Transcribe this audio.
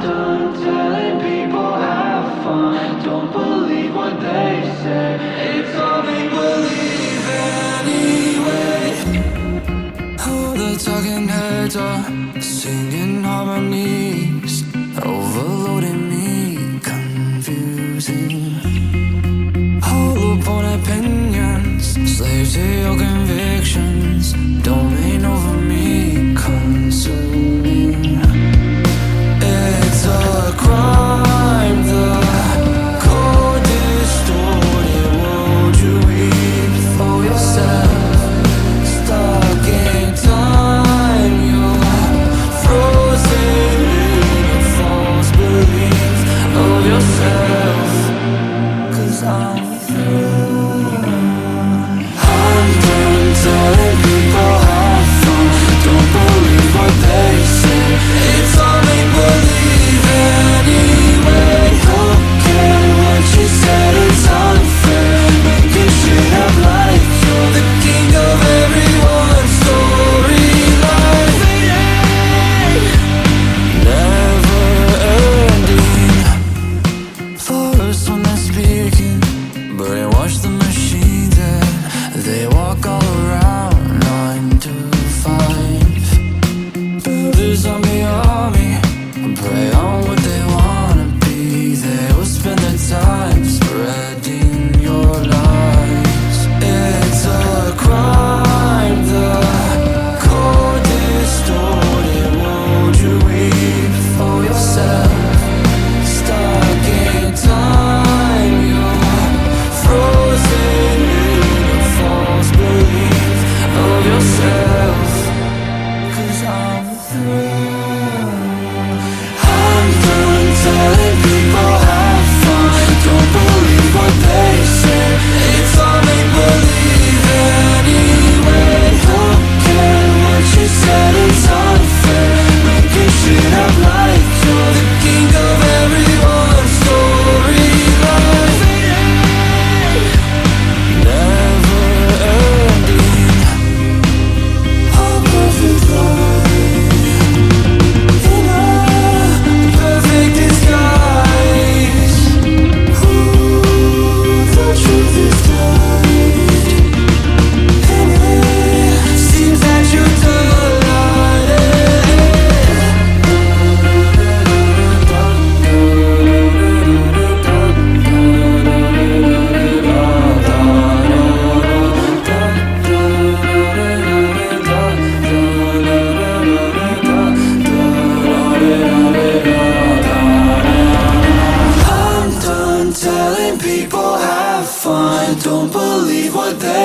done telling people have fun. Don't believe what they say. It's all make believe anyway. All the talking heads are singing harmonies, overloading me, confusing. All upon opinions, slave to your convictions, domain over me, consuming. It's a crime, the cold, distorted world you weave for yourself. Stuck in time, you're frozen in a false belief of yourself. 'Cause I'm through. I'm done telling people have fun. Don't believe what they say. It's all make believe anyway. Look at what you said, it's unfair. Making shit up like you're the king of everyone's storyline. Never ending. Flowers when they're speaking, brainwash the machine, then they walk all around 9 to 5. Builders on the army, prey on what they wanna be. They will spend their time spreading your lies. It's a crime, the cold, distorted world you weave for yourself. Stuck in time, you're frozen in a false belief of yourself. 'Cause I'm through. I'm done telling people have fun. Don't believe what they say. It's all make believe anyway. Look at what you said, it's unfair. Making shit up like you're the king of everyone's storyline. Never ending. A perfect life in a perfect disguise. Ooh, the truth is tied, and it seems that you're I'm done telling people have fun. Don't believe what they